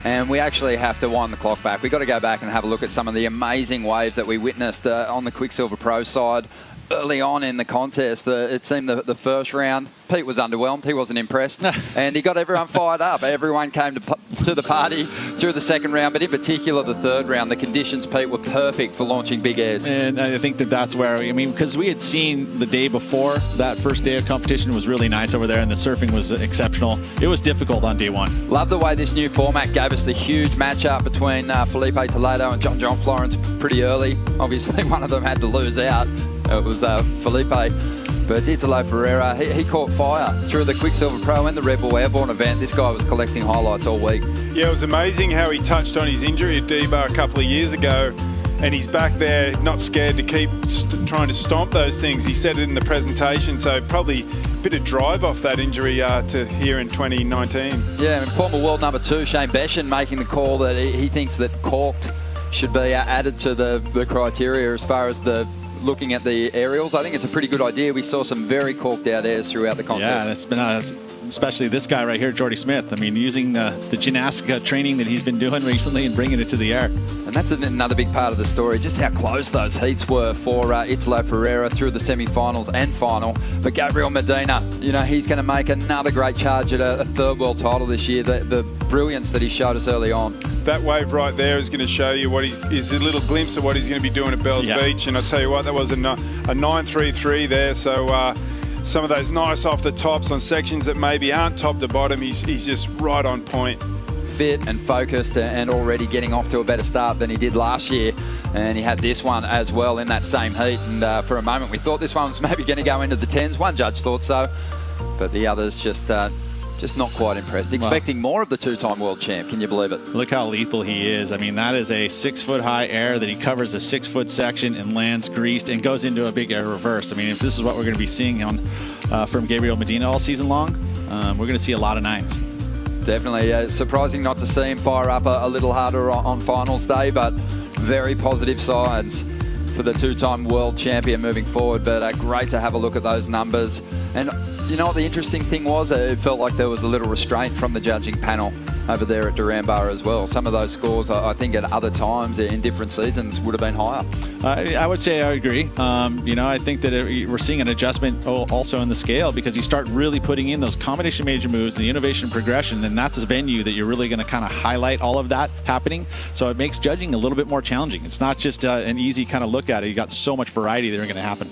And we actually have to wind the clock back. We've got to go back and have a look at some of the amazing waves that we witnessed on the Quiksilver Pro side. Early on in the contest, it seemed the first round, Pete was underwhelmed. He wasn't impressed. And he got everyone fired up. Everyone came to the party through the second round, but in particular the third round. The conditions, Pete, were perfect for launching big airs. And I think that's where, I mean, because we had seen the day before, that first day of competition was really nice over there, and the surfing was exceptional. It was difficult on day one. Love the way this new format gave us the huge matchup between Felipe Toledo and John Florence pretty early. Obviously, one of them had to lose out. It was Felipe. But Italo Ferreira, he caught fire through the Quiksilver Pro and the Red Bull Airborne event. This guy was collecting highlights all week. Yeah, it was amazing how he touched on his injury at D-Bar a couple of years ago, and he's back there not scared to keep trying to stomp those things. He said it in the presentation, so probably a bit of drive off that injury to here in 2019. Yeah, and former world number 2, Shane Beshin, making the call that he thinks that corked should be added to the criteria as far as looking at the aerials. I think it's a pretty good idea. We saw some very corked out airs throughout the contest. Yeah, and it's been especially this guy right here, Jordy Smith. I mean, using the gymnastica training that he's been doing recently and bringing it to the air. And that's another big part of the story, just how close those heats were for Italo Ferreira through the semi-finals and final. But Gabriel Medina, you know, he's going to make another great charge at a third world title this year. The brilliance that he showed us early on. That wave right there is going to show you what is a little glimpse of what he's going to be doing at Bells Beach. And I'll tell you what, that was a 9.33 there. So some of those nice off the tops on sections that maybe aren't top to bottom, he's just right on point. Fit and focused and already getting off to a better start than he did last year. And he had this one as well in that same heat. And for a moment, we thought this one was maybe going to go into the 10s. One judge thought so, but the others just not quite impressed. Expecting more of the two-time world champ. Can you believe it? Look how lethal he is. I mean, that is a 6-foot high air that he covers a 6-foot section and lands greased and goes into a big air reverse. I mean, if this is what we're going to be seeing from Gabriel Medina all season long, we're going to see a lot of 9s. Definitely. Surprising not to see him fire up a little harder on finals day, but very positive signs for the two-time world champion moving forward. But great to have a look at those numbers. And you know what the interesting thing was? It felt like there was a little restraint from the judging panel over there at Duranbara as well. Some of those scores, I think at other times in different seasons, would have been higher. I would say I agree. You know, I think that we're seeing an adjustment also in the scale, because you start really putting in those combination major moves and the innovation progression, and that's a venue that you're really going to kind of highlight all of that happening. So it makes judging a little bit more challenging. It's not just an easy kind of look at it. You got so much variety that are going to happen.